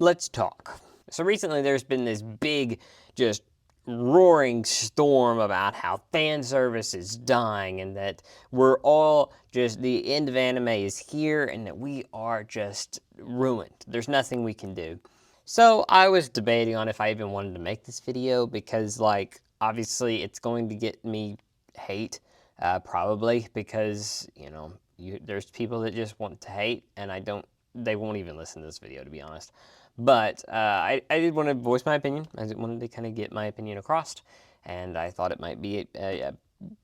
let's talk. So recently there's been this big, just roaring storm about how fan service is dying and that we're all just, the end of anime is here and that we are just ruined. There's nothing we can do. So I was debating on if I even wanted to make this video because, like, obviously it's going to get me hate, probably, because, you know, there's people that just want to hate and they won't even listen to this video, to be honest. But I did want to voice my opinion. I wanted to kind of get my opinion across, and I thought it might be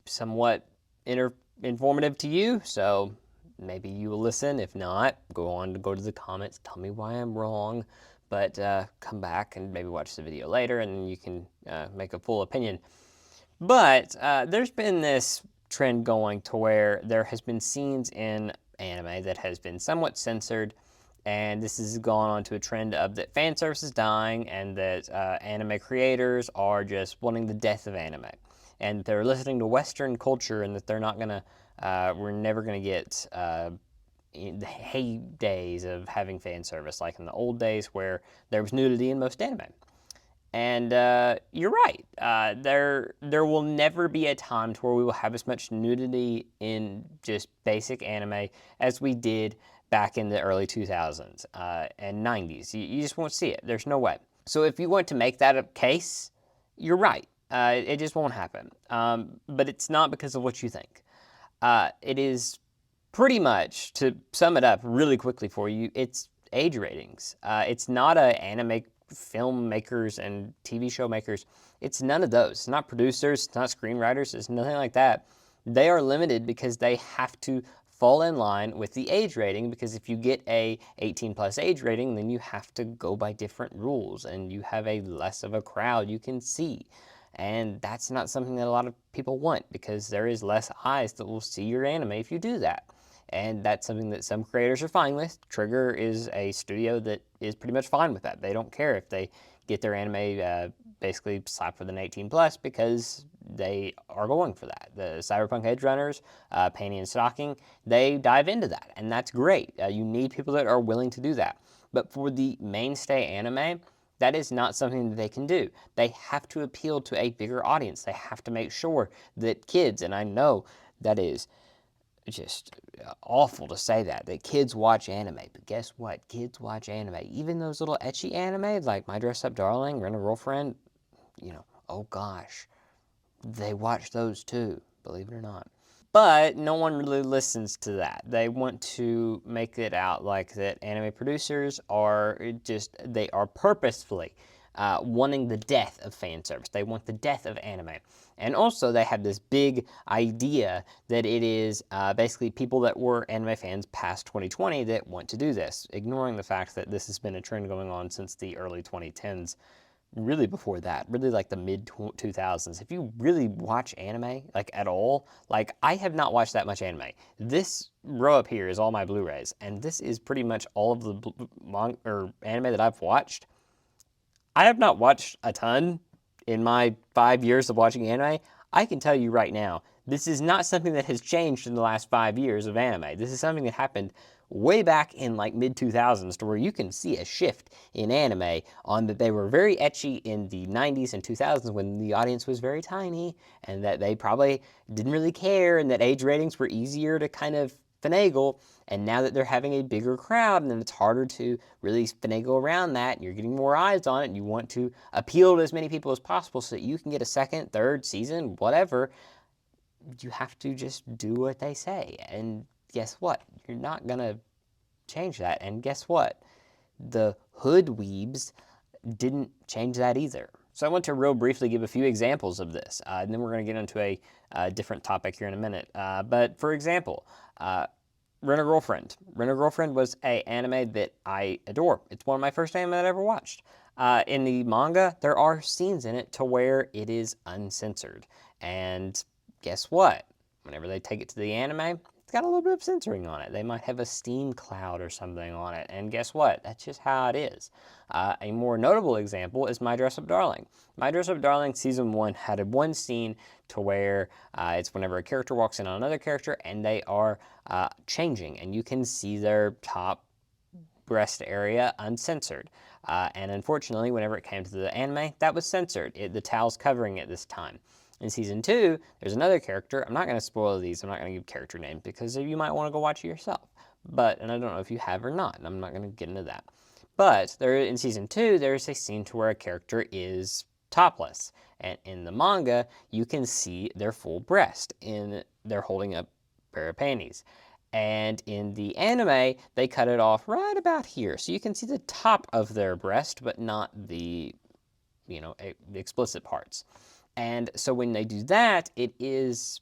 somewhat informative to you, so maybe you will listen. If not, go to the comments, tell me why I'm wrong, but come back and maybe watch the video later, and then you can make a full opinion. But there's been this trend going to where there has been scenes in anime that has been somewhat censored, and this has gone on to a trend of that fan service is dying and that anime creators are just wanting the death of anime. And they're listening to Western culture and that they're not gonna, we're never gonna get the heydays of having fan service like in the old days where there was nudity in most anime. And you're right. There will never be a time to where we will have as much nudity in just basic anime as we did back in the early 2000s and 90s. You just won't see it. There's no way. So if you want to make that a case, you're right. It just won't happen. But it's not because of what you think. It is pretty much, to sum it up really quickly for you, it's age ratings. It's not a anime filmmakers and TV show makers. It's none of those. It's not producers, it's not screenwriters, it's nothing like that. They are limited because they have to fall in line with the age rating, because if you get a 18 plus age rating, then you have to go by different rules and you have a less of a crowd you can see. And that's not something that a lot of people want, because there is less eyes that will see your anime if you do that. And that's something that some creators are fine with. Trigger is a studio that is pretty much fine with that. They don't care if they get their anime basically slapped with an 18 plus, because they are going for that. The Cyberpunk Edge Runners, Panty and Stocking, they dive into that, and that's great. You need people that are willing to do that. But for the mainstay anime, that is not something that they can do. They have to appeal to a bigger audience. They have to make sure that kids, and I know that is just awful to say that kids watch anime, but guess what? Kids watch anime. Even those little ecchi anime like My Dress Up Darling, Rent-A-Girlfriend, you know, oh gosh, they watch those too, believe it or not. But no one really listens to that. They want to make it out like that anime producers are they are purposefully wanting the death of fan service. They want the death of anime. And also they have this big idea that it is basically people that were anime fans past 2020 that want to do this, ignoring the fact that this has been a trend going on since the early 2010s. Really before that, really like the mid 2000s. If you really watch anime, like at all, like I have not watched that much anime. This row up here is all my Blu-rays, and this is pretty much all of the anime that I've watched. I have not watched a ton in my 5 years of watching anime. I can tell you right now, this is not something that has changed in the last 5 years of anime. This is something that happened way back in like mid 2000s, to where you can see a shift in anime on that they were very ecchi in the 90s and 2000s when the audience was very tiny, and that they probably didn't really care, and that age ratings were easier to kind of finagle. And now that they're having a bigger crowd, and then it's harder to really finagle around that, and you're getting more eyes on it, and you want to appeal to as many people as possible so that you can get a second, third season, whatever, you have to just do what they say. And guess what? You're not gonna change that. And guess what? The hood weebs didn't change that either. So I want to real briefly give a few examples of this, and then we're going to get into a different topic here in a minute. But for example, Rent-A-Girlfriend. Rent-A-Girlfriend was an anime that I adore. It's one of my first anime that I ever watched. In the manga, there are scenes in it to where it is uncensored. And guess what? Whenever they take it to the anime, it's got a little bit of censoring on it. They might have a steam cloud or something on it. And guess what? That's just how it is. A more notable example is My Dress Up Darling. My Dress Up Darling Season 1 had one scene to where it's whenever a character walks in on another character and they are changing, and you can see their top breast area uncensored. And unfortunately, whenever it came to the anime, that was censored. The towel's covering it this time. In season 2, there's another character. I'm not going to spoil these. I'm not going to give character names because you might want to go watch it yourself. And I don't know if you have or not, and I'm not going to get into that. But in season 2, there's a scene to where a character is topless. And in the manga, you can see their full breast. They're holding up a pair of panties. And in the anime, they cut it off right about here. So you can see the top of their breast, but not the, the explicit parts. And so when they do that, it is,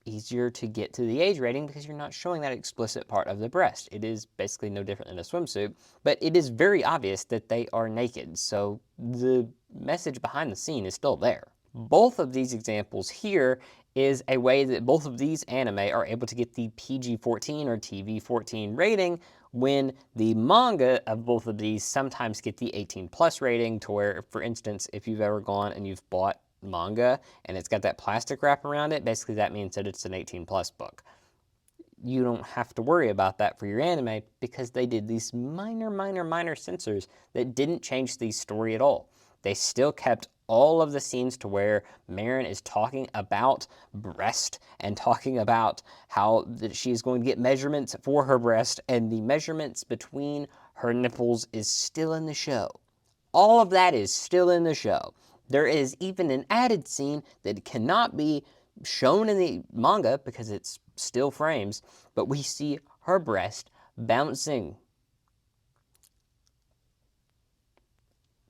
easier to get to the age rating because you're not showing that explicit part of the breast. It is basically no different than a swimsuit, but it is very obvious that they are naked. So the message behind the scene is still there. Both of these examples here is a way that both of these anime are able to get the PG-14 or TV-14 rating when the manga of both of these sometimes get the 18+ rating, to where, for instance, if you've ever gone and you've bought manga and it's got that plastic wrap around it, basically that means that it's an 18+ book. You don't have to worry about that for your anime because they did these minor censors that didn't change the story at all. They still kept all of the scenes to where Marin is talking about breast and talking about how she's going to get measurements for her breast, and the measurements between her nipples is still in the show. All of that is still in the show. There is even an added scene that cannot be shown in the manga because it's still frames, but we see her breast bouncing.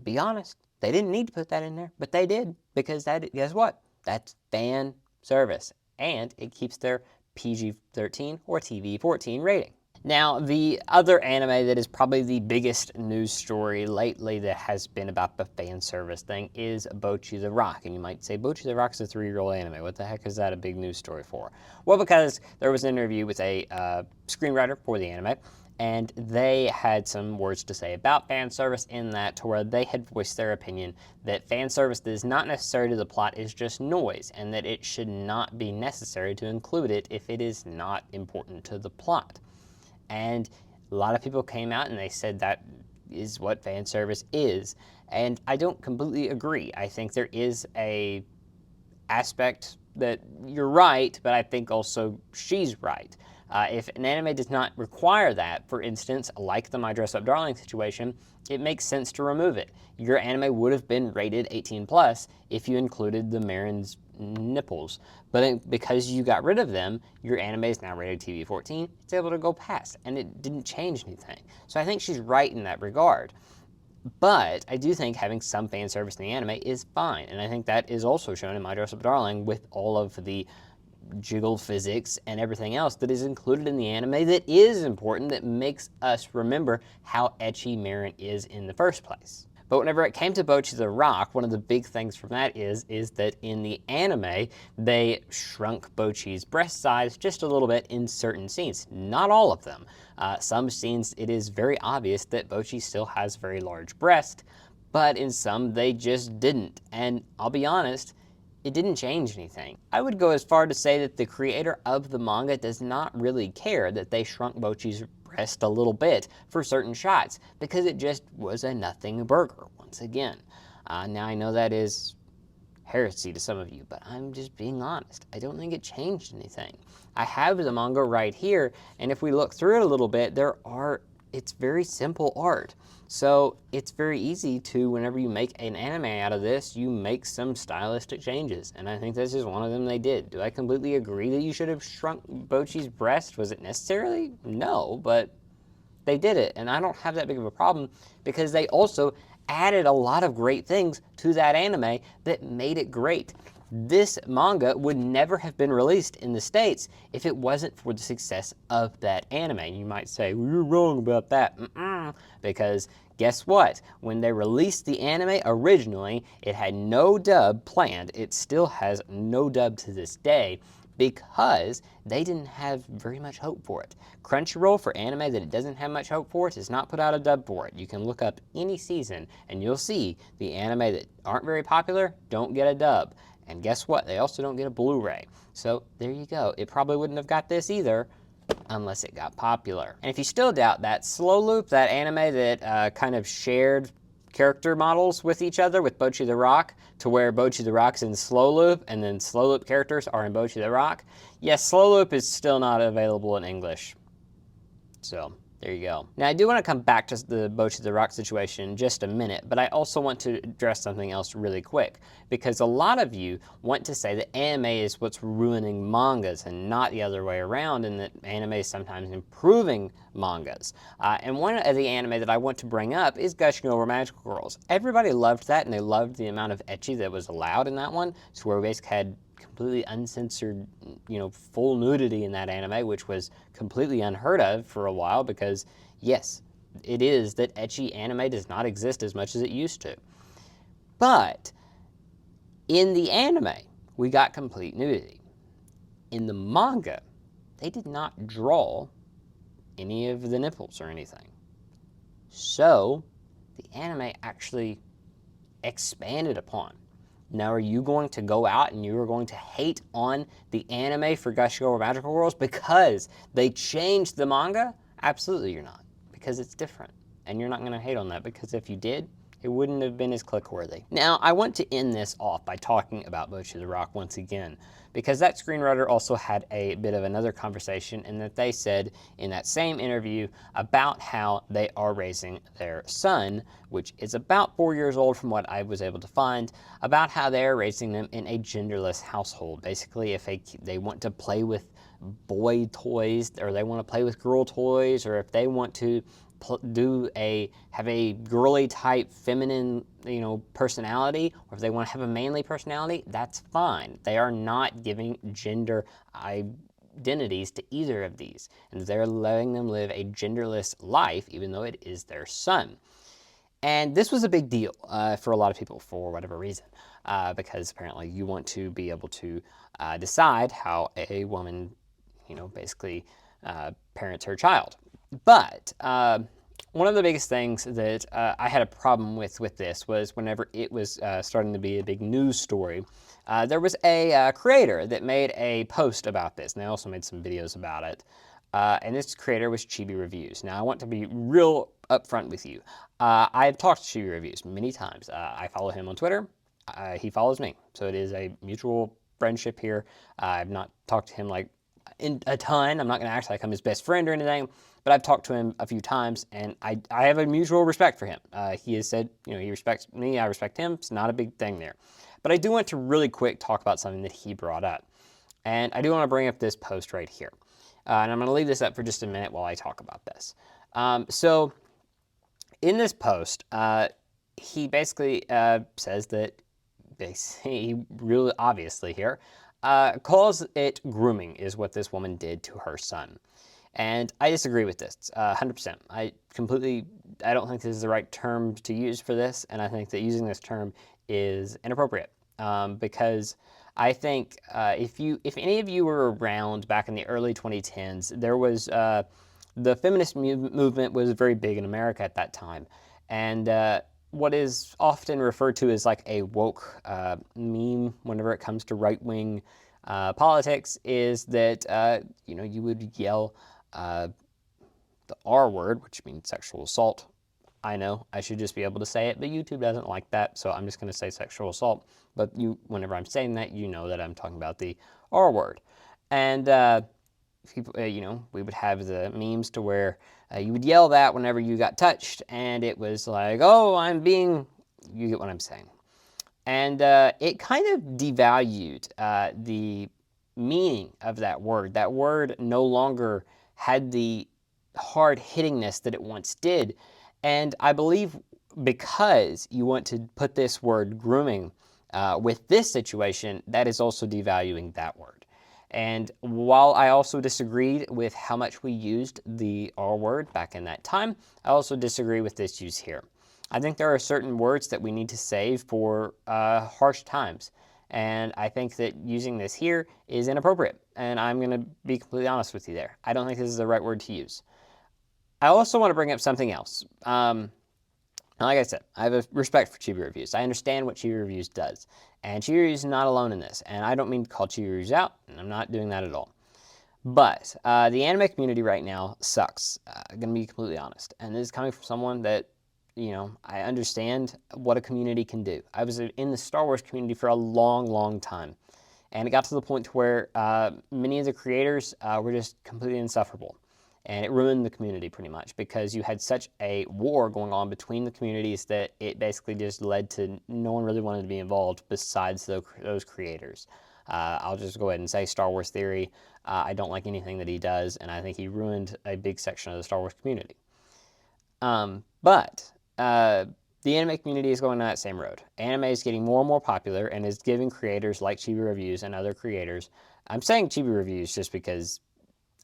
Be honest, they didn't need to put that in there, but they did, because guess what? That's fan service, and it keeps their PG-13 or TV-14 rating. Now, the other anime that is probably the biggest news story lately that has been about the fan service thing is Bocchi the Rock. And you might say, Bocchi the Rock's a 3-year-old anime. What the heck is that a big news story for? Well, because there was an interview with a screenwriter for the anime, and they had some words to say about fan service in that, to where they had voiced their opinion that fan service that is not necessary to the plot is just noise, and that it should not be necessary to include it if it is not important to the plot. And a lot of people came out and they said that is what fan service is. And I don't completely agree. I think there is a aspect that you're right, but I think also she's right. If an anime does not require that, for instance, like the My Dress Up Darling situation, it makes sense to remove it. Your anime would have been rated 18+ if you included the Marin's nipples. But because you got rid of them, your anime is now rated TV-14. It's able to go past, and it didn't change anything. So I think she's right in that regard. But I do think having some fan service in the anime is fine, and I think that is also shown in My Dress Up Darling with all of the jiggle physics and everything else that is included in the anime that is important, that makes us remember how ecchi Marin is in the first place. But whenever it came to Bocchi the Rock, one of the big things from that is that in the anime, they shrunk Bocchi's breast size just a little bit in certain scenes. Not all of them. Some scenes, it is very obvious that Bocchi still has very large breast, but in some, they just didn't. And I'll be honest, it didn't change anything. I would go as far to say that the creator of the manga does not really care that they shrunk Bocchi's breast a little bit for certain shots, because it just was a nothing burger, once again. Now I know that is heresy to some of you, but I'm just being honest. I don't think it changed anything. I have the manga right here, and if we look through it a little bit, it's very simple art. So it's very easy to, whenever you make an anime out of this, you make some stylistic changes. And I think this is one of them they did. Do I completely agree that you should have shrunk Bocchi's breast? Was it necessarily? No, but they did it. And I don't have that big of a problem, because they also added a lot of great things to that anime that made it great. This manga would never have been released in the States if it wasn't for the success of that anime. You might say, well, you're wrong about that. Because guess what? When they released the anime originally, it had no dub planned. It still has no dub to this day, because they didn't have very much hope for it. Crunchyroll, for anime that it doesn't have much hope for, does not put out a dub for it. You can look up any season and you'll see the anime that aren't very popular don't get a dub. And guess what? They also don't get a Blu-ray. So there you go. It probably wouldn't have got this either, unless it got popular. And if you still doubt that, Slow Loop, that anime that kind of shared character models with each other with Bocchi the Rock, to where Bocchi the Rock's in Slow Loop, and then Slow Loop characters are in Bocchi the Rock. Yes, Slow Loop is still not available in English. So, there you go. Now, I do want to come back to the Bocchi the Rock situation in just a minute, but I also want to address something else really quick, because a lot of you want to say that anime is what's ruining mangas and not the other way around, and that anime is sometimes improving mangas. And one of the anime that I want to bring up is Gushing Over Magical Girls. Everybody loved that, and they loved the amount of ecchi that was allowed in that one, to where we basically had completely uncensored, full nudity in that anime, which was completely unheard of for a while, because yes, it is that ecchi anime does not exist as much as it used to. But in the anime, we got complete nudity. In the manga, they did not draw any of the nipples or anything. So the anime actually expanded upon. Now, are you going to go out and you are going to hate on the anime for Gushing Over Magical Girls because they changed the manga? Absolutely you're not, because it's different. And you're not going to hate on that, because if you did, it wouldn't have been as click-worthy. Now, I want to end this off by talking about Bocchi the Rock once again, because that screenwriter also had a bit of another conversation, in that they said in that same interview about how they are raising their son, which is about 4 years old from what I was able to find, about how they're raising them in a genderless household. Basically, if they want to play with boy toys, or they want to play with girl toys, or if they want to have a girly type feminine personality, or if they want to have a manly personality, that's fine. They are not giving gender identities to either of these, and they're letting them live a genderless life, even though it is their son. And this was a big deal for a lot of people, for whatever reason, because apparently you want to be able to decide how a woman basically parents her child. But one of the biggest things that I had a problem with this was whenever it was starting to be a big news story, there was a creator that made a post about this, and they also made some videos about it. And this creator was Chibi Reviews. Now, I want to be real upfront with you. I've talked to Chibi Reviews many times. I follow him on Twitter. He follows me. So it is a mutual friendship here. I've not talked to him in a ton. I'm not going to act like I'm his best friend or anything, but I've talked to him a few times, and I have a mutual respect for him. He has said, he respects me, I respect him. It's not a big thing there. But I do want to really quick talk about something that he brought up. And I do want to bring up this post right here. And I'm going to leave this up for just a minute while I talk about this. So in this post, he basically says that, he really obviously here, calls it grooming is what this woman did to her son. And I disagree with this 100%. I don't think this is the right term to use for this, and I think that using this term is inappropriate, because I think if any of you were around back in the early 2010s, there was the feminist movement was very big in America at that time, and what is often referred to as like a woke meme whenever it comes to right-wing politics is that you would yell the R word, which means sexual assault. I know I should just be able to say it, but YouTube doesn't like that, so I'm just going to say sexual assault. But whenever I'm saying that, you know that I'm talking about the R word. And people, we would have the memes to where you would yell that whenever you got touched, and it was like, oh, you get what I'm saying. And it kind of devalued the meaning of that word. That word no longer had the hard hittingness that it once did. And I believe because you want to put this word grooming with this situation, that is also devaluing that word. And while I also disagreed with how much we used the R word back in that time, I also disagree with this use here. I think there are certain words that we need to save for harsh times. And I think that using this here is inappropriate. And I'm going to be completely honest with you there. I don't think this is the right word to use. I also want to bring up something else. Like I said, I have a respect for Chibi Reviews. I understand what Chibi Reviews does. And Chibi Reviews is not alone in this. And I don't mean to call Chibi Reviews out, and I'm not doing that at all. But the anime community right now sucks. I'm going to be completely honest. And this is coming from someone that, I understand what a community can do. I was in the Star Wars community for a long, long time. And it got to the point where many of the creators were just completely insufferable. And it ruined the community pretty much because you had such a war going on between the communities that it basically just led to no one really wanted to be involved besides those creators. I'll just go ahead and say Star Wars Theory. I don't like anything that he does, and I think he ruined a big section of the Star Wars community. But the anime community is going down that same road. Anime is getting more and more popular and is giving creators like Chibi Reviews and other creators. I'm saying Chibi Reviews just because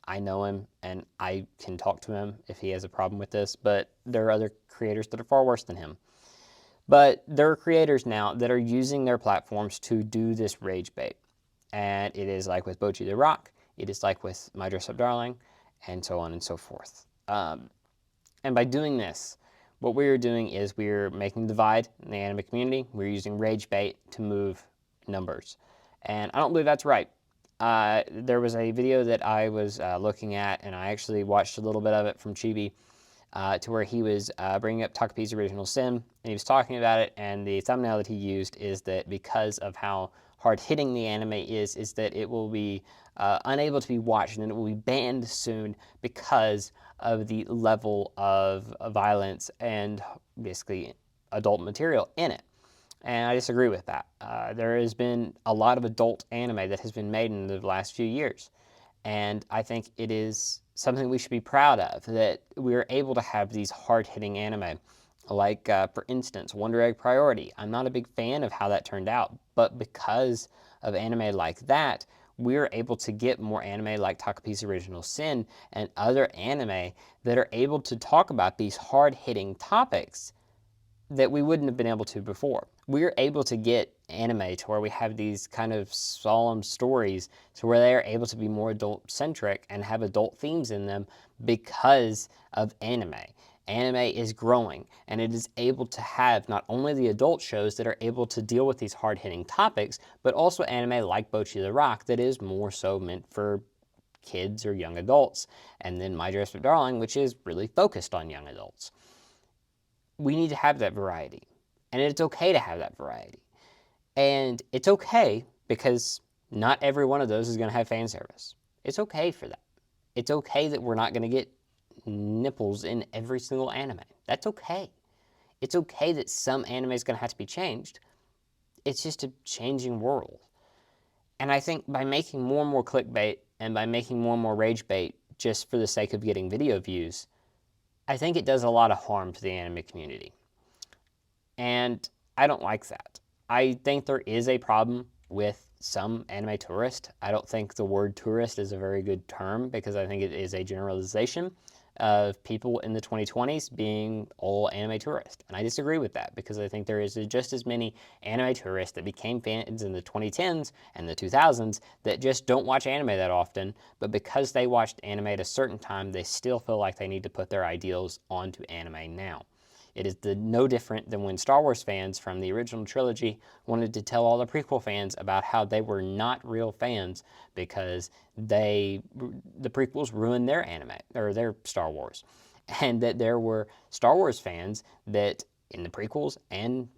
I know him and I can talk to him if he has a problem with this, but there are other creators that are far worse than him. But there are creators now that are using their platforms to do this rage bait. And it is like with Bocchi the Rock, it is like with My Dress Up Darling, and so on and so forth. And by doing this, what we're doing is we're making a divide in the anime community. We're using rage bait to move numbers. And I don't believe that's right. There was a video that I was looking at, and I actually watched a little bit of it from Chibi, to where he was bringing up Takapi's Original Sin, and he was talking about it, and the thumbnail that he used is that because of how hard-hitting the anime is that it will be unable to be watched, and it will be banned soon because of the level of violence and basically adult material in it. And I disagree with that. There has been a lot of adult anime that has been made in the last few years. And I think it is something we should be proud of, that we're able to have these hard-hitting anime. Like, for instance, Wonder Egg Priority. I'm not a big fan of how that turned out, but because of anime like that, we're able to get more anime like Takapi's Original Sin and other anime that are able to talk about these hard-hitting topics that we wouldn't have been able to before. We're able to get anime to where we have these kind of solemn stories to where they are able to be more adult-centric and have adult themes in them because of anime. Anime is growing, and it is able to have not only the adult shows that are able to deal with these hard-hitting topics, but also anime like Bocchi the Rock that is more so meant for kids or young adults, and then My Dress Up Darling, which is really focused on young adults. We need to have that variety, and it's okay to have that variety. And it's okay because not every one of those is going to have fan service. It's okay for that. It's okay that we're not going to get nipples in every single anime. That's okay. It's okay that some anime is going to have to be changed. It's just a changing world. And I think by making more and more clickbait and by making more and more rage bait just for the sake of getting video views, I think it does a lot of harm to the anime community. And I don't like that. I think there is a problem with some anime tourist. I don't think the word tourist is a very good term because I think it is a generalization of people in the 2020s being all anime tourists. And I disagree with that because I think there is just as many anime tourists that became fans in the 2010s and the 2000s that just don't watch anime that often, but because they watched anime at a certain time, they still feel like they need to put their ideals onto anime now. It is no different than when Star Wars fans from the original trilogy wanted to tell all the prequel fans about how they were not real fans because the prequels ruined their anime, or their Star Wars. And that there were Star Wars fans that, in the prequels and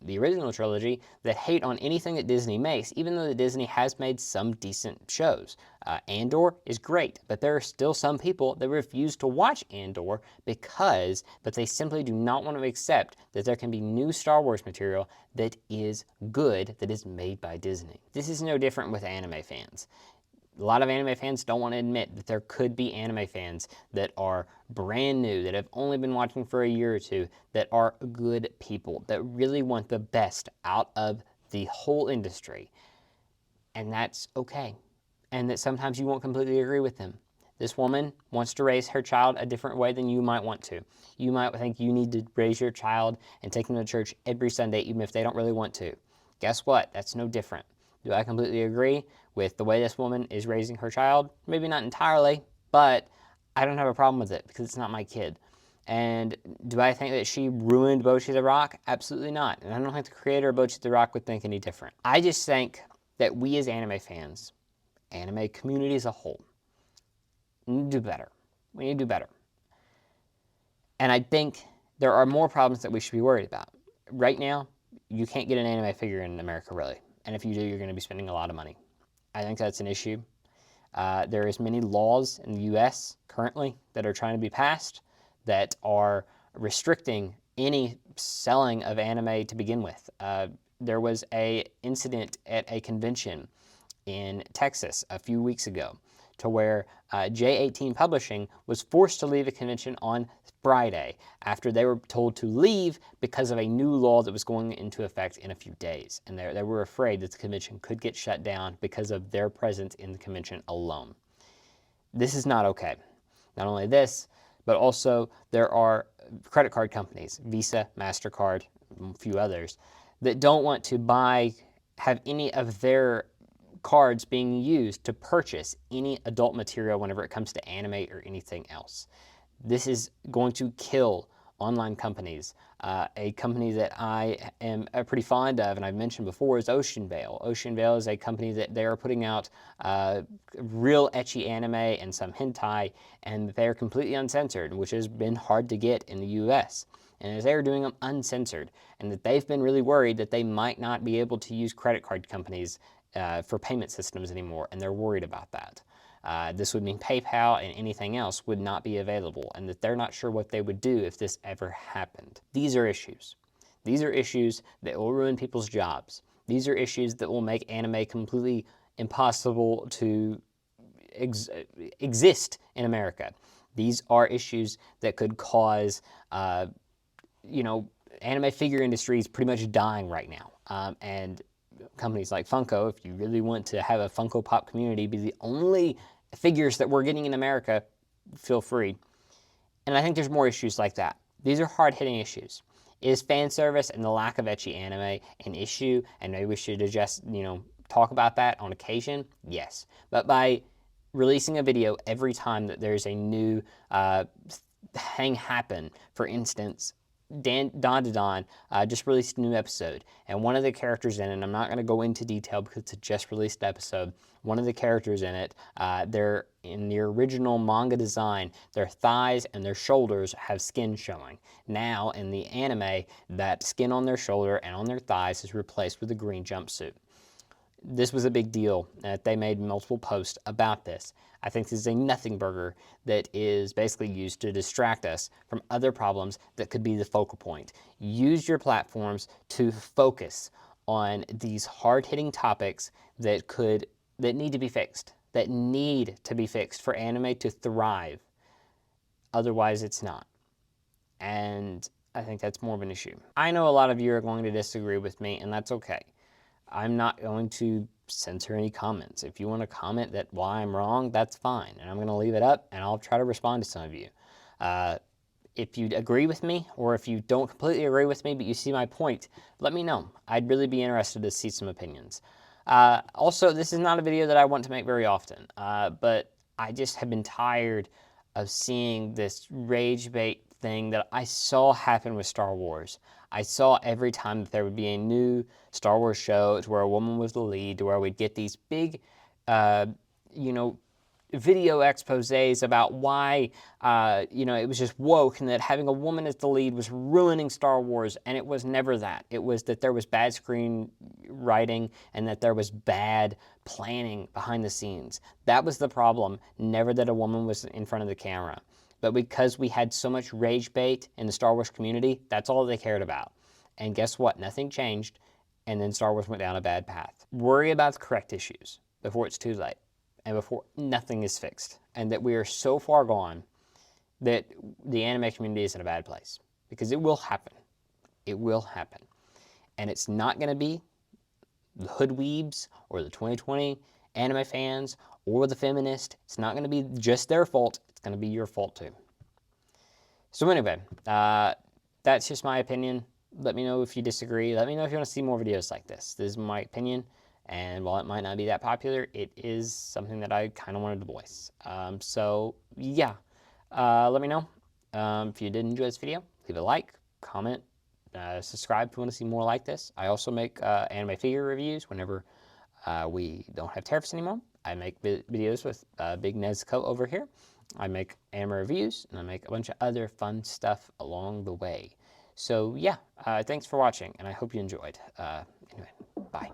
the original trilogy, that hate on anything that Disney makes, even though that Disney has made some decent shows. Andor is great, but there are still some people that refuse to watch Andor but they simply do not want to accept that there can be new Star Wars material that is good, that is made by Disney. This is no different with anime fans. A lot of anime fans don't want to admit that there could be anime fans that are brand new, that have only been watching for a year or two, that are good people, that really want the best out of the whole industry. And that's okay. And that sometimes you won't completely agree with them. This woman wants to raise her child a different way than you might want to. You might think you need to raise your child and take them to church every Sunday, even if they don't really want to. Guess what? That's no different. Do I completely agree with the way this woman is raising her child? Maybe not entirely, but I don't have a problem with it because it's not my kid. And do I think that she ruined Bocchi the Rock? Absolutely not. And I don't think the creator of Bocchi the Rock would think any different. I just think that we as anime fans, anime community as a whole, We need to do better. We need to do better. And I think there are more problems that we should be worried about. Right now, you can't get an anime figure in America, really. And if you do, you're going to be spending a lot of money. I think that's an issue. There is many laws in the U.S. currently that are trying to be passed that are restricting any selling of anime to begin with. There was an incident at a convention in Texas a few weeks ago to where J18 Publishing was forced to leave a convention on Friday after they were told to leave because of a new law that was going into effect in a few days. And they were afraid that the convention could get shut down because of their presence in the convention alone. This is not okay. Not only this, but also there are credit card companies, Visa, MasterCard, a few others, that don't want to have any of their cards being used to purchase any adult material whenever it comes to anime or anything else. This is going to kill online companies. A company that I am pretty fond of, and I've mentioned before, is Ocean Vale. Ocean Vale is a company that they are putting out real ecchi anime and some hentai, and they're completely uncensored, which has been hard to get in the US. And as they are doing them uncensored, and that they've been really worried that they might not be able to use credit card companies for payment systems anymore, and they're worried about that. This would mean PayPal and anything else would not be available, and that they're not sure what they would do if this ever happened. These are issues. These are issues that will ruin people's jobs. These are issues that will make anime completely impossible to exist in America. These are issues that could cause, anime figure industry is pretty much dying right now. And companies like Funko, if you really want to have a Funko Pop community be the only figures that we're getting in America, feel free. And I think there's more issues like that. These are hard-hitting issues. Is fan service and the lack of ecchi anime an issue, and maybe we should just, talk about that on occasion? Yes. But by releasing a video every time that there's a new thing happen, for instance, Don just released a new episode, and one of the characters in it, and I'm not going to go into detail because it's a just released episode, one of the characters in it, they're in the original manga design, their thighs and their shoulders have skin showing. Now, in the anime, that skin on their shoulder and on their thighs is replaced with a green jumpsuit. This was a big deal that they made multiple posts about this. I think this is a nothing burger that is basically used to distract us from other problems that could be the focal point. Use your platforms to focus on these hard-hitting topics that need to be fixed, for anime to thrive. Otherwise, it's not. And I think that's more of an issue. I know a lot of you are going to disagree with me, and that's okay. I'm not going to censor any comments. If you want to comment that why I'm wrong, that's fine. And I'm going to leave it up, and I'll try to respond to some of you. If you agree with me, or if you don't completely agree with me, but you see my point, let me know. I'd really be interested to see some opinions. Also, this is not a video that I want to make very often, but I just have been tired of seeing this rage bait thing that I saw happen with Star Wars. I saw every time that there would be a new Star Wars show to where a woman was the lead, to where we'd get these big, video exposés about why, it was just woke, and that having a woman as the lead was ruining Star Wars, and it was never that. It was that there was bad screenwriting and that there was bad planning behind the scenes. That was the problem, never that a woman was in front of the camera. But because we had so much rage bait in the Star Wars community, that's all they cared about. And guess what? Nothing changed, and then Star Wars went down a bad path. Worry about the correct issues before it's too late, and before nothing is fixed, and that we are so far gone that the anime community is in a bad place. Because it will happen. It will happen. And it's not going to be the hoodweebs or the 2020 anime fans or the feminist. It's not going to be just their fault. It's going to be your fault too. So anyway, that's just my opinion. Let me know if you disagree. Let me know if you want to see more videos like this. This is my opinion, and while it might not be that popular, it is something that I kind of wanted to voice. So yeah, let me know. If you did enjoy this video, leave a like, comment, subscribe if you want to see more like this. I also make anime figure reviews whenever we don't have tariffs anymore. I make videos with Big Nezuko over here. I make anime reviews, and I make a bunch of other fun stuff along the way. So yeah, thanks for watching, and I hope you enjoyed. Anyway, bye.